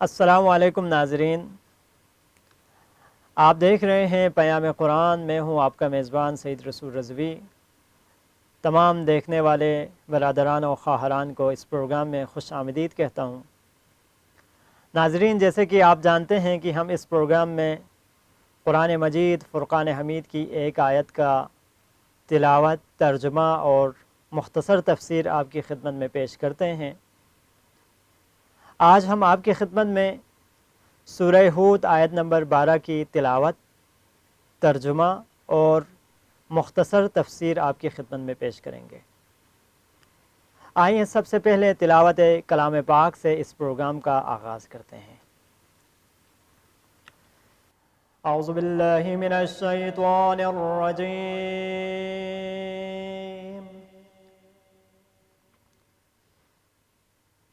السلام علیکم ناظرین، آپ دیکھ رہے ہیں پیام قرآن۔ میں ہوں آپ کا میزبان سعید رسول رضوی۔ تمام دیکھنے والے برادران و خواہران کو اس پروگرام میں خوش آمدید کہتا ہوں۔ ناظرین، جیسے کہ آپ جانتے ہیں کہ ہم اس پروگرام میں قرآن مجید فرقان حمید کی ایک آیت کا تلاوت، ترجمہ اور مختصر تفسیر آپ کی خدمت میں پیش کرتے ہیں۔ آج ہم آپ کی خدمت میں سورہ ہود آیت نمبر 12 کی تلاوت، ترجمہ اور مختصر تفسیر آپ کی خدمت میں پیش کریں گے۔ آئیے سب سے پہلے تلاوت کلام پاک سے اس پروگرام کا آغاز کرتے ہیں۔ اعوذ باللہ من الشیطان الرجیم،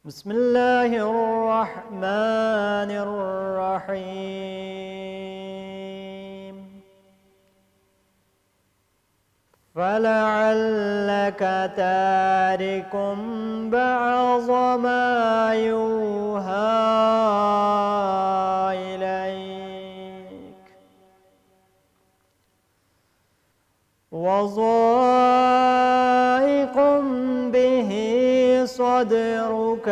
بسم اللہ الرحمن الرحیم، فَلَعَلَّكَ تَارِكٌ بَعْضَ مَا يُوحَىٰ إِلَيْكَ وَضَائِقٌ بِهِ صَدْرُكَ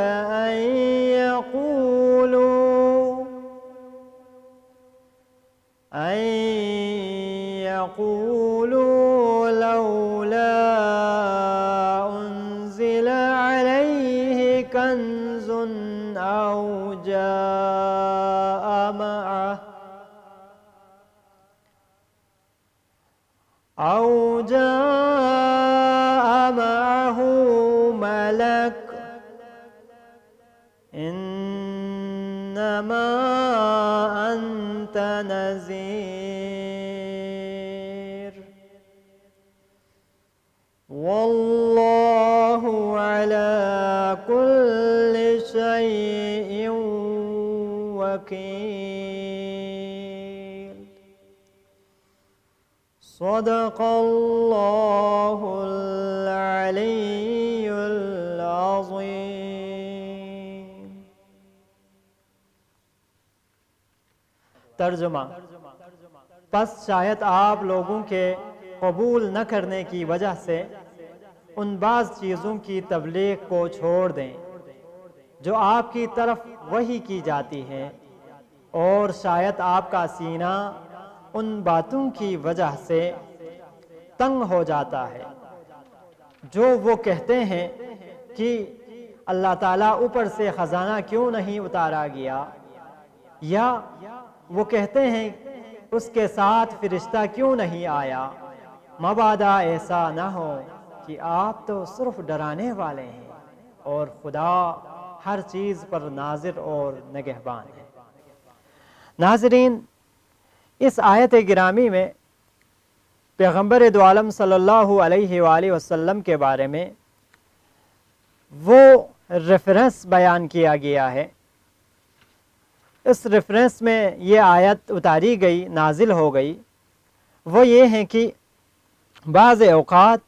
أَن يَقُولُوا لولا أنزل عليه كنز أو جاء معه ملك إنما أنت نذير والله على كل شيء وكيل۔ صدق اللہ العلی العظیم۔ ترجمہ: پس شاید آپ لوگوں کے قبول نہ کرنے کی وجہ سے ان بعض چیزوں کی تبلیغ کو چھوڑ دیں جو آپ کی طرف وحی کی جاتی ہیں، اور شاید آپ کا سینہ ان باتوں کی وجہ سے تنگ ہو جاتا ہے جو وہ کہتے ہیں کہ اللہ تعالیٰ اوپر سے خزانہ کیوں نہیں اتارا گیا، یا وہ کہتے ہیں اس کے ساتھ فرشتہ کیوں نہیں آیا۔ مبادا ایسا نہ ہو کہ آپ تو صرف ڈرانے والے ہیں اور خدا ہر چیز پر ناظر اور نگہبان ہے۔ ناظرین، اس آیت گرامی میں پیغمبر دو عالم صلی اللہ علیہ وآلہ وسلم کے بارے میں وہ ریفرنس بیان کیا گیا ہے۔ اس ریفرنس میں یہ آیت اتاری گئی، نازل ہو گئی، وہ یہ ہے کہ بعض اوقات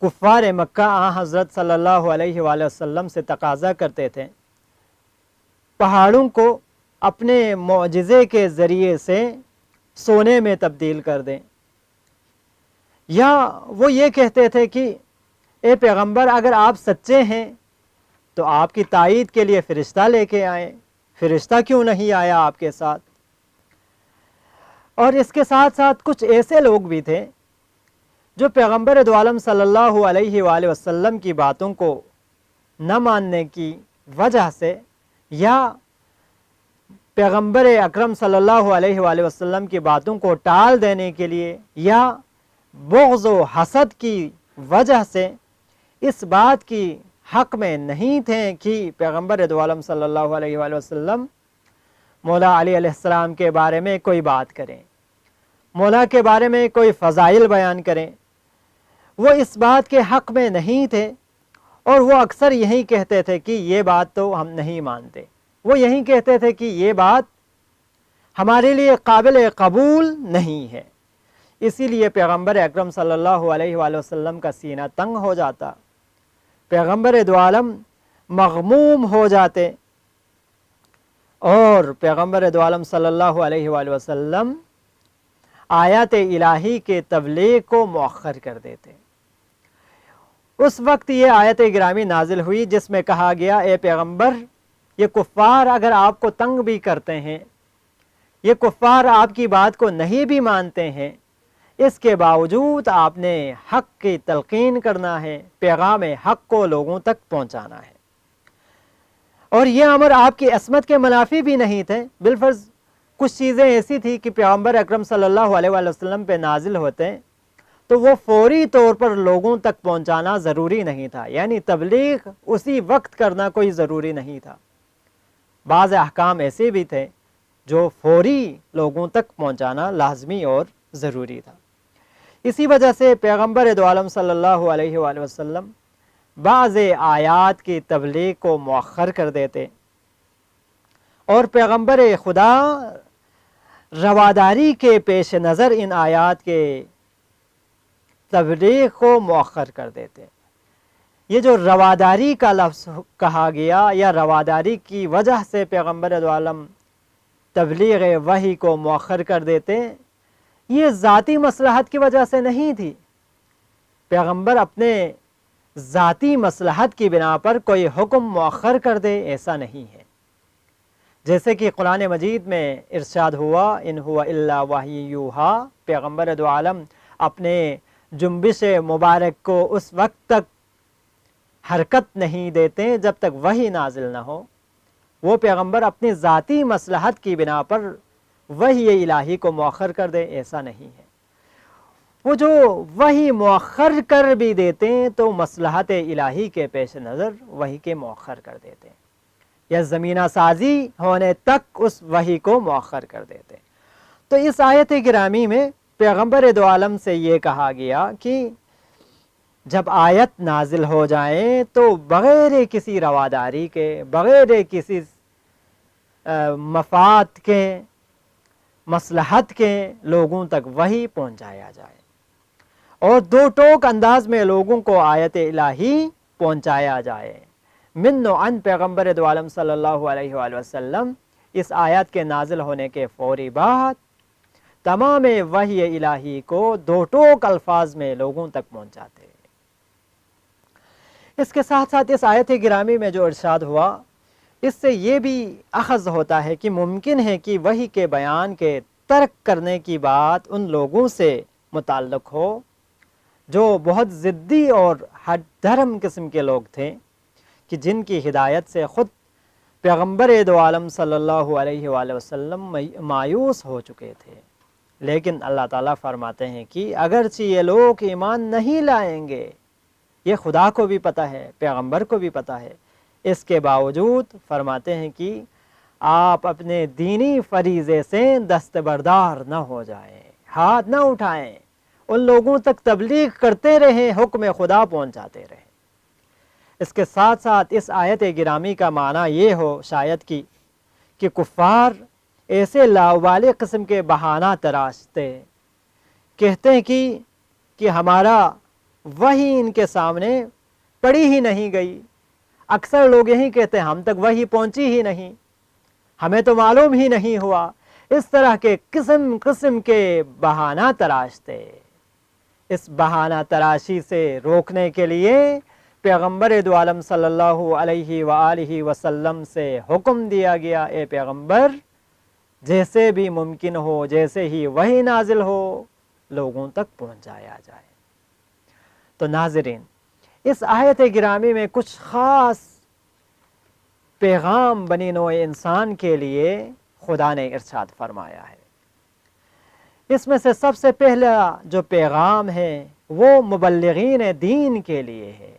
کفار مکہ حضرت صلی اللہ علیہ وآلہ وسلم سے تقاضا کرتے تھے پہاڑوں کو اپنے معجزے کے ذریعے سے سونے میں تبدیل کر دیں، یا وہ یہ کہتے تھے کہ اے پیغمبر، اگر آپ سچے ہیں تو آپ کی تائید کے لیے فرشتہ لے کے آئیں، فرشتہ کیوں نہیں آیا آپ کے ساتھ؟ اور اس کے ساتھ ساتھ کچھ ایسے لوگ بھی تھے جو پیغمبر دو عالم صلی اللہ علیہ وآلہ وسلم کی باتوں کو نہ ماننے کی وجہ سے، یا پیغمبر اکرم صلی اللہ علیہ وآلہ وسلم کی باتوں کو ٹال دینے کے لیے، یا بغض و حسد کی وجہ سے اس بات کی حق میں نہیں تھے کہ پیغمبر دو عالم صلی اللہ علیہ وآلہ وسلم مولا علی علیہ السلام کے بارے میں کوئی بات کریں، مولا کے بارے میں کوئی فضائل بیان کریں۔ وہ اس بات کے حق میں نہیں تھے، اور وہ اکثر یہی کہتے تھے کہ یہ بات تو ہم نہیں مانتے، وہ یہی کہتے تھے کہ یہ بات ہمارے لیے قابل قبول نہیں ہے۔ اسی لیے پیغمبر اکرم صلی اللہ علیہ وآلہ وسلم کا سینہ تنگ ہو جاتا، پیغمبر دو عالم مغموم ہو جاتے، اور پیغمبر دو عالم صلی اللہ علیہ وآلہ وسلم آیات الہی کے تبلیغ کو مؤخر کر دیتے۔ اس وقت یہ آیت گرامی نازل ہوئی جس میں کہا گیا اے پیغمبر، یہ کفار اگر آپ کو تنگ بھی کرتے ہیں، یہ کفار آپ کی بات کو نہیں بھی مانتے ہیں، اس کے باوجود آپ نے حق کی تلقین کرنا ہے، پیغام حق کو لوگوں تک پہنچانا ہے۔ اور یہ امر آپ کی عصمت کے منافی بھی نہیں تھے، بالفرض کچھ چیزیں ایسی تھی کہ پیغمبر اکرم صلی اللہ علیہ وآلہ وسلم پہ نازل ہوتے تو وہ فوری طور پر لوگوں تک پہنچانا ضروری نہیں تھا، یعنی تبلیغ اسی وقت کرنا کوئی ضروری نہیں تھا۔ بعض احکام ایسے بھی تھے جو فوری لوگوں تک پہنچانا لازمی اور ضروری تھا۔ اسی وجہ سے پیغمبر دو عالم صلی اللہ علیہ وآلہ وسلم بعض آیات کی تبلیغ کو مؤخر کر دیتے، اور پیغمبر خدا رواداری کے پیش نظر ان آیات کے تبلیغ کو مؤخر کر دیتے۔ یہ جو رواداری کا لفظ کہا گیا یا رواداری کی وجہ سے پیغمبر دو عالم تبلیغ وحی کو مؤخر کر دیتے، یہ ذاتی مصلحت کی وجہ سے نہیں تھی۔ پیغمبر اپنے ذاتی مصلحت کی بنا پر کوئی حکم مؤخر کر دے ایسا نہیں ہے، جیسے کہ قرآن مجید میں ارشاد ہوا ان ہوا الا وحی یوحا، پیغمبر دو عالم اپنے جنبش مبارک کو اس وقت تک حرکت نہیں دیتے جب تک وحی نازل نہ ہو۔ وہ پیغمبر اپنی ذاتی مصلحت کی بنا پر وحی الہی کو مؤخر کر دے ایسا نہیں ہے۔ وہ جو وحی مؤخر کر بھی دیتے تو مصلحت الہی کے پیش نظر وحی کے مؤخر کر دیتے، یا زمینہ سازی ہونے تک اس وحی کو مؤخر کر دیتے۔ تو اس آیت گرامی میں پیغمبر دو عالم سے یہ کہا گیا کہ جب آیت نازل ہو جائے تو بغیر کسی رواداری کے، بغیر کسی مفاد کے، مصلحت کے لوگوں تک وحی پہنچایا جائے، اور دو ٹوک انداز میں لوگوں کو آیت الہی پہنچایا جائے۔ من و عن پیغمبر دو عالم صلی اللہ علیہ وآلہ وسلم اس آیات کے نازل ہونے کے فوری بعد تمام وحی الہی کو دو ٹوک الفاظ میں لوگوں تک پہنچاتے۔ اس کے ساتھ ساتھ اس آیت گرامی میں جو ارشاد ہوا، اس سے یہ بھی اخذ ہوتا ہے کہ ممکن ہے کہ وحی کے بیان کے ترک کرنے کی بات ان لوگوں سے متعلق ہو جو بہت ضدی اور ہٹ دھرم قسم کے لوگ تھے، کہ جن کی ہدایت سے خود پیغمبر دو عالم صلی اللہ علیہ وآلہ وسلم مایوس ہو چکے تھے۔ لیکن اللہ تعالیٰ فرماتے ہیں کہ اگرچہ یہ لوگ ایمان نہیں لائیں گے، یہ خدا کو بھی پتہ ہے، پیغمبر کو بھی پتہ ہے، اس کے باوجود فرماتے ہیں کہ آپ اپنے دینی فریضے سے دستبردار نہ ہو جائیں، ہاتھ نہ اٹھائیں، ان لوگوں تک تبلیغ کرتے رہیں، حکم خدا پہنچاتے رہیں۔ اس کے ساتھ ساتھ اس آیت گرامی کا معنی یہ ہو شاید کہ کفار ایسے لاوالے قسم کے بہانہ تراشتے، کہتے ہیں کہ ہمارا وحی ان کے سامنے پڑھی ہی نہیں گئی۔ اکثر لوگ یہی کہتے ہیں ہم تک وحی پہنچی ہی نہیں، ہمیں تو معلوم ہی نہیں ہوا۔ اس طرح کے قسم قسم کے بہانہ تراشتے۔ اس بہانہ تراشی سے روکنے کے لیے پیغمبر دو عالم صلی اللہ علیہ وآلہ وسلم سے حکم دیا گیا، اے پیغمبر جیسے بھی ممکن ہو، جیسے ہی وحی نازل ہو، لوگوں تک پہنچایا جائے۔ تو ناظرین، اس آیت گرامی میں کچھ خاص پیغام بنی نوع انسان کے لیے خدا نے ارشاد فرمایا ہے۔ اس میں سے سب سے پہلا جو پیغام ہے وہ مبلغین دین کے لیے ہے۔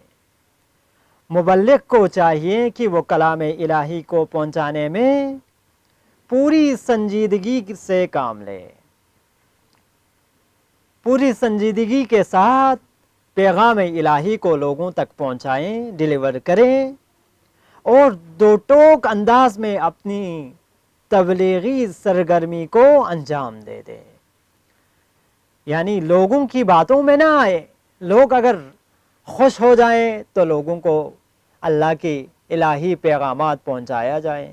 مبلغ کو چاہیے کہ وہ کلام الہی کو پہنچانے میں پوری سنجیدگی سے کام لے، پوری سنجیدگی کے ساتھ پیغام الہی کو لوگوں تک پہنچائیں، ڈیلیور کریں، اور دو ٹوک انداز میں اپنی تبلیغی سرگرمی کو انجام دے دے۔ یعنی لوگوں کی باتوں میں نہ آئے، لوگ اگر خوش ہو جائیں تو لوگوں کو اللہ کی الہی پیغامات پہنچایا جائیں،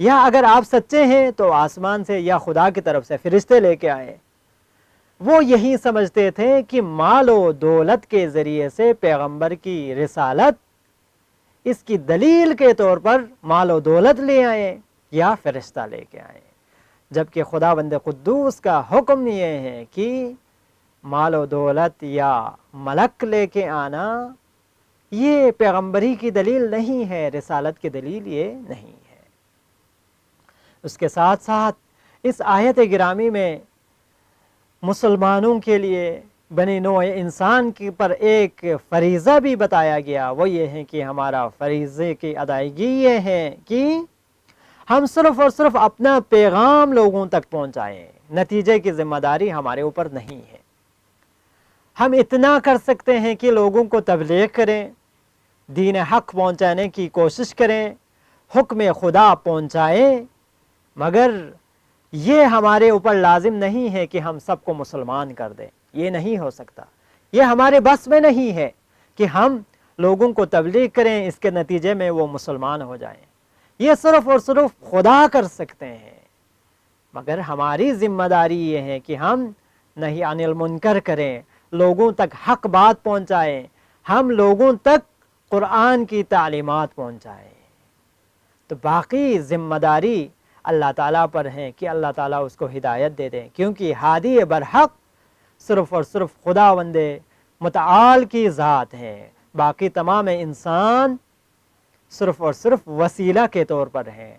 یا اگر آپ سچے ہیں تو آسمان سے یا خدا کی طرف سے فرشتے لے کے آئے۔ وہ یہی سمجھتے تھے کہ مال و دولت کے ذریعے سے پیغمبر کی رسالت، اس کی دلیل کے طور پر مال و دولت لے آئے یا فرشتہ لے کے آئے، جبکہ خداوند قدوس کا حکم یہ ہے کہ مال و دولت یا ملک لے کے آنا یہ پیغمبری کی دلیل نہیں ہے، رسالت کی دلیل یہ نہیں ہے۔ اس کے ساتھ ساتھ اس آیت گرامی میں مسلمانوں کے لیے بنی نوع انسان کے پر ایک فریضہ بھی بتایا گیا، وہ یہ ہے کہ ہمارا فریضے کی ادائیگی یہ ہے کہ ہم صرف اور صرف اپنا پیغام لوگوں تک پہنچائیں، نتیجے کی ذمہ داری ہمارے اوپر نہیں ہے۔ ہم اتنا کر سکتے ہیں کہ لوگوں کو تبلیغ کریں، دین حق پہنچانے کی کوشش کریں، حکم خدا پہنچائیں، مگر یہ ہمارے اوپر لازم نہیں ہے کہ ہم سب کو مسلمان کر دیں، یہ نہیں ہو سکتا، یہ ہمارے بس میں نہیں ہے کہ ہم لوگوں کو تبلیغ کریں اس کے نتیجے میں وہ مسلمان ہو جائیں، یہ صرف اور صرف خدا کر سکتے ہیں۔ مگر ہماری ذمہ داری یہ ہے کہ ہم نہی عن المنکر کریں، لوگوں تک حق بات پہنچائیں، ہم لوگوں تک قرآن کی تعلیمات پہنچائیں۔ تو باقی ذمہ داری اللہ تعالیٰ پر ہے کہ اللہ تعالیٰ اس کو ہدایت دے دیں، کیونکہ ہادی برحق صرف اور صرف خداوند متعال کی ذات ہے، باقی تمام انسان صرف اور صرف وسیلہ کے طور پر ہیں۔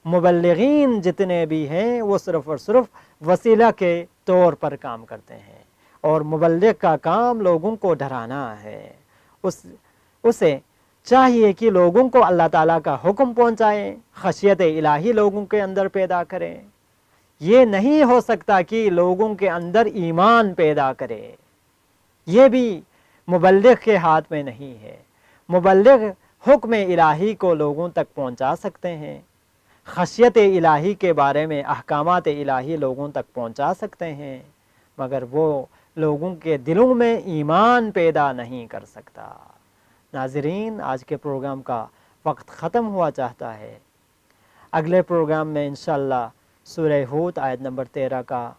مبلغین جتنے بھی ہیں وہ صرف اور صرف وسیلہ کے طور پر کام کرتے ہیں، اور مبلغ کا کام لوگوں کو ڈرانا ہے۔ اسے چاہیے کہ لوگوں کو اللہ تعالیٰ کا حکم پہنچائیں، خشیت الہی لوگوں کے اندر پیدا کریں۔ یہ نہیں ہو سکتا کہ لوگوں کے اندر ایمان پیدا کرے، یہ بھی مبلغ کے ہاتھ میں نہیں ہے۔ مبلغ حکم الہی کو لوگوں تک پہنچا سکتے ہیں، خشیت الہی کے بارے میں احکامات الہی لوگوں تک پہنچا سکتے ہیں، مگر وہ لوگوں کے دلوں میں ایمان پیدا نہیں کر سکتا۔ ناظرین، آج کے پروگرام کا وقت ختم ہوا چاہتا ہے۔ اگلے پروگرام میں انشاءاللہ سورہ ہود آیت نمبر 13 کا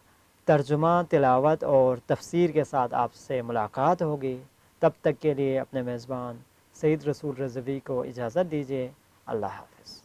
ترجمہ، تلاوت اور تفسیر کے ساتھ آپ سے ملاقات ہوگی۔ تب تک کے لیے اپنے میزبان سید رسول رضوی کو اجازت دیجیے۔ اللہ حافظ۔